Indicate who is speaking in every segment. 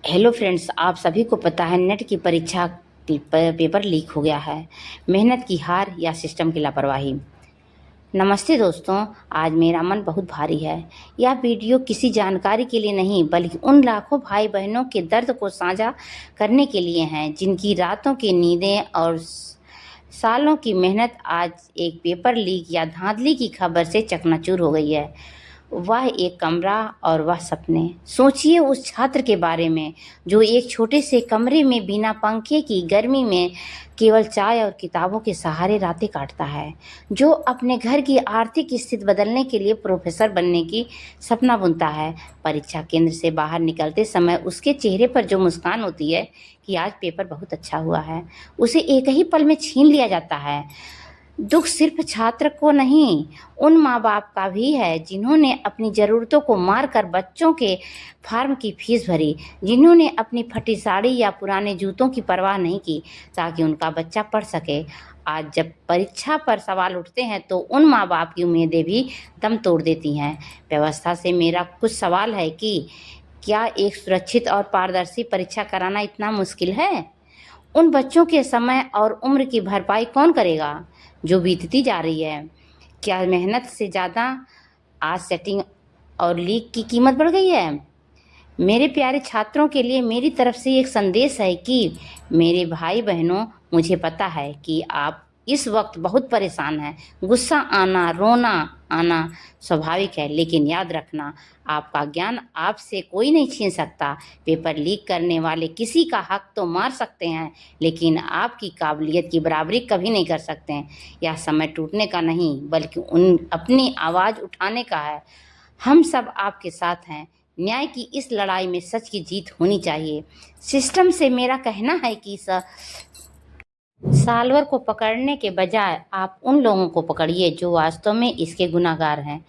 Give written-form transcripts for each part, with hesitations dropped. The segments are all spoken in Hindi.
Speaker 1: हेलो फ्रेंड्स, आप सभी को पता है नेट की परीक्षा पेपर लीक हो गया है। मेहनत की हार या सिस्टम की लापरवाही। नमस्ते दोस्तों, आज मेरा मन बहुत भारी है। यह वीडियो किसी जानकारी के लिए नहीं बल्कि उन लाखों भाई बहनों के दर्द को साझा करने के लिए हैं जिनकी रातों की नींदें और सालों की मेहनत आज एक पेपर लीक या धांधली की खबर से चकनाचूर हो गई है। वह एक कमरा और वह सपने। सोचिए उस छात्र के बारे में जो एक छोटे से कमरे में बिना पंखे की गर्मी में केवल चाय और किताबों के सहारे रातें काटता है, जो अपने घर की आर्थिक स्थिति बदलने के लिए प्रोफेसर बनने की सपना बुनता है। परीक्षा केंद्र से बाहर निकलते समय उसके चेहरे पर जो मुस्कान होती है कि आज पेपर बहुत अच्छा हुआ है, उसे एक ही पल में छीन लिया जाता है। दुख सिर्फ छात्र को नहीं, उन माँ बाप का भी है जिन्होंने अपनी ज़रूरतों को मार कर बच्चों के फार्म की फीस भरी, जिन्होंने अपनी फटी साड़ी या पुराने जूतों की परवाह नहीं की ताकि उनका बच्चा पढ़ सके। आज जब परीक्षा पर सवाल उठते हैं तो उन माँ बाप की उम्मीदें भी दम तोड़ देती हैं। व्यवस्था से मेरा कुछ सवाल है कि क्या एक सुरक्षित और पारदर्शी परीक्षा कराना इतना मुश्किल है? उन बच्चों के समय और उम्र की भरपाई कौन करेगा जो बीतती जा रही है? क्या मेहनत से ज़्यादा आज सेटिंग और लीक की कीमत बढ़ गई है? मेरे प्यारे छात्रों के लिए मेरी तरफ से एक संदेश है कि मेरे भाई बहनों, मुझे पता है कि आप इस वक्त बहुत परेशान हैं। गुस्सा आना, रोना आना स्वाभाविक है, लेकिन याद रखना, आपका ज्ञान आपसे कोई नहीं छीन सकता। पेपर लीक करने वाले किसी का हक तो मार सकते हैं, लेकिन आपकी काबिलियत की बराबरी कभी नहीं कर सकते हैं। यह समय टूटने का नहीं बल्कि अपनी आवाज़ उठाने का है। हम सब आपके साथ हैं। न्याय की इस लड़ाई में सच की जीत होनी चाहिए। सिस्टम से मेरा कहना है कि साल्वर को पकड़ने के बजाय आप उन लोगों को पकड़िए जो वास्तव में इसके गुनहगार हैं।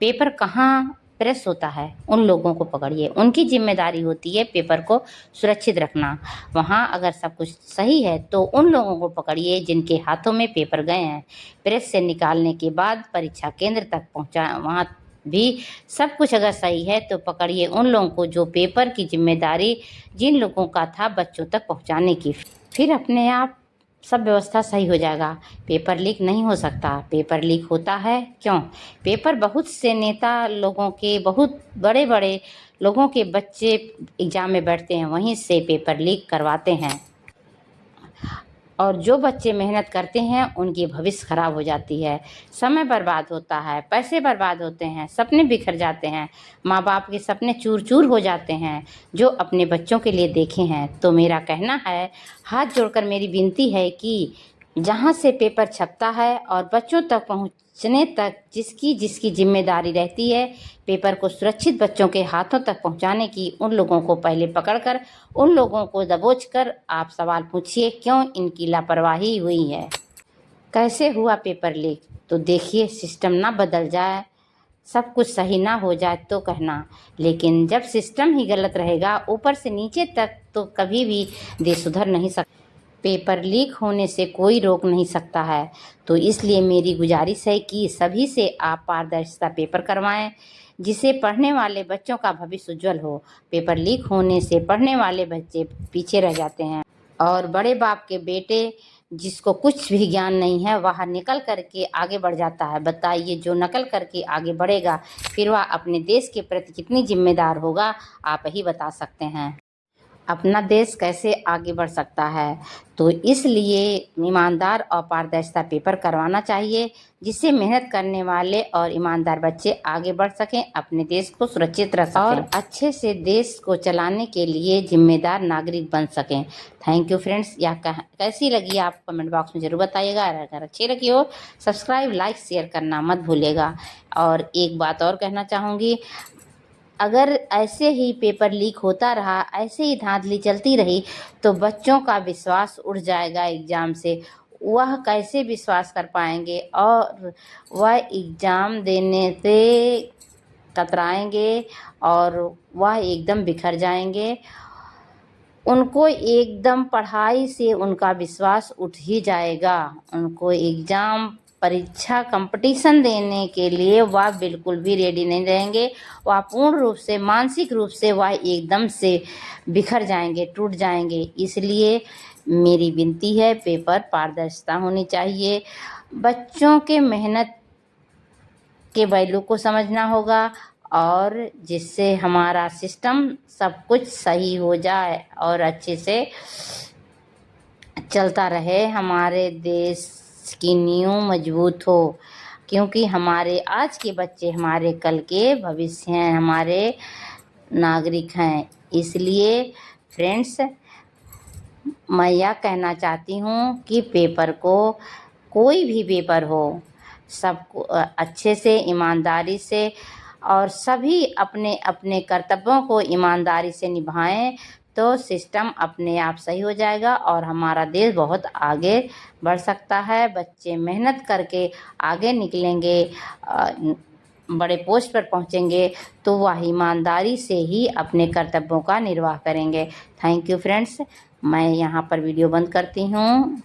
Speaker 1: पेपर कहाँ प्रेस होता है, उन लोगों को पकड़िए। उनकी जिम्मेदारी होती है पेपर को सुरक्षित रखना। वहाँ अगर सब कुछ सही है तो उन लोगों को पकड़िए जिनके हाथों में पेपर गए हैं। प्रेस से निकालने के बाद परीक्षा केंद्र तक पहुँचा, वहाँ भी सब कुछ अगर सही है तो पकड़िए उन लोगों को जो पेपर की जिम्मेदारी जिन लोगों का था बच्चों तक पहुँचाने की। फिर अपने आप सब व्यवस्था सही हो जाएगा। पेपर लीक नहीं हो सकता। पेपर लीक होता है क्यों? पेपर बहुत से नेता लोगों के, बहुत बड़े बड़े लोगों के बच्चे एग्ज़ाम में बैठते हैं, वहीं से पेपर लीक करवाते हैं। और जो बच्चे मेहनत करते हैं उनकी भविष्य खराब हो जाती है, समय बर्बाद होता है, पैसे बर्बाद होते हैं, सपने बिखर जाते हैं, माँ बाप के सपने चूर चूर हो जाते हैं जो अपने बच्चों के लिए देखे हैं। तो मेरा कहना है, हाथ जोड़कर मेरी विनती है कि जहाँ से पेपर छपता है और बच्चों तक पहुँचने तक जिसकी जिसकी जिम्मेदारी रहती है, पेपर को सुरक्षित बच्चों के हाथों तक पहुँचाने की, उन लोगों को पहले पकड़कर उन लोगों को दबोच कर आप सवाल पूछिए क्यों इनकी लापरवाही हुई है, कैसे हुआ पेपर लीक। तो देखिए, सिस्टम ना बदल जाए, सब कुछ सही ना हो जाए तो कहना, लेकिन जब सिस्टम ही गलत रहेगा ऊपर से नीचे तक तो कभी भी देश सुधर नहीं सकता। पेपर लीक होने से कोई रोक नहीं सकता है। तो इसलिए मेरी गुजारिश है कि सभी से आप पारदर्शिता पेपर करवाएं, जिसे पढ़ने वाले बच्चों का भविष्य उज्जवल हो। पेपर लीक होने से पढ़ने वाले बच्चे पीछे रह जाते हैं और बड़े बाप के बेटे जिसको कुछ भी ज्ञान नहीं है वह निकल करके आगे बढ़ जाता है। बताइए, जो नकल करके आगे बढ़ेगा फिर वह अपने देश के प्रति कितनी जिम्मेदार होगा, आप ही बता सकते हैं। अपना देश कैसे आगे बढ़ सकता है। तो इसलिए ईमानदार और पारदर्शिता पेपर करवाना चाहिए, जिससे मेहनत करने वाले और ईमानदार बच्चे आगे बढ़ सकें, अपने देश को सुरक्षित रख सकें और अच्छे से देश को चलाने के लिए जिम्मेदार नागरिक बन सकें। Thank you friends. यह कैसी लगी आप कमेंट बॉक्स में ज़रूर बताइएगा। अगर अच्छी लगी हो सब्सक्राइब, लाइक, शेयर करना मत भूलिएगा। और एक बात और कहना चाहूँगी, अगर ऐसे ही पेपर लीक होता रहा, ऐसे ही धांधली चलती रही तो बच्चों का विश्वास उड़ जाएगा एग्ज़ाम से। वह कैसे विश्वास कर पाएंगे और वह एग्ज़ाम देने से कतराएंगे और वह एकदम बिखर जाएंगे। उनको एकदम पढ़ाई से उनका विश्वास उठ ही जाएगा। उनको एग्ज़ाम परीक्षा कंपटीशन देने के लिए वह बिल्कुल भी रेडी नहीं रहेंगे। वह पूर्ण रूप से मानसिक रूप से वह एकदम से बिखर जाएंगे, टूट जाएंगे। इसलिए मेरी विनती है, पेपर पारदर्शिता होनी चाहिए। बच्चों के मेहनत के वैल्यू को समझना होगा और जिससे हमारा सिस्टम सब कुछ सही हो जाए और अच्छे से चलता रहे, हमारे देश की नींव मजबूत हो। क्योंकि हमारे आज के बच्चे हमारे कल के भविष्य हैं, हमारे नागरिक हैं। इसलिए फ्रेंड्स, मैं यह कहना चाहती हूँ कि पेपर को, कोई भी पेपर हो, सबको अच्छे से, ईमानदारी से और सभी अपने अपने कर्तव्यों को ईमानदारी से निभाएं तो सिस्टम अपने आप सही हो जाएगा और हमारा देश बहुत आगे बढ़ सकता है। बच्चे मेहनत करके आगे निकलेंगे, बड़े पोस्ट पर पहुंचेंगे तो वह ईमानदारी से ही अपने कर्तव्यों का निर्वाह करेंगे। थैंक यू फ्रेंड्स, मैं यहाँ पर वीडियो बंद करती हूँ।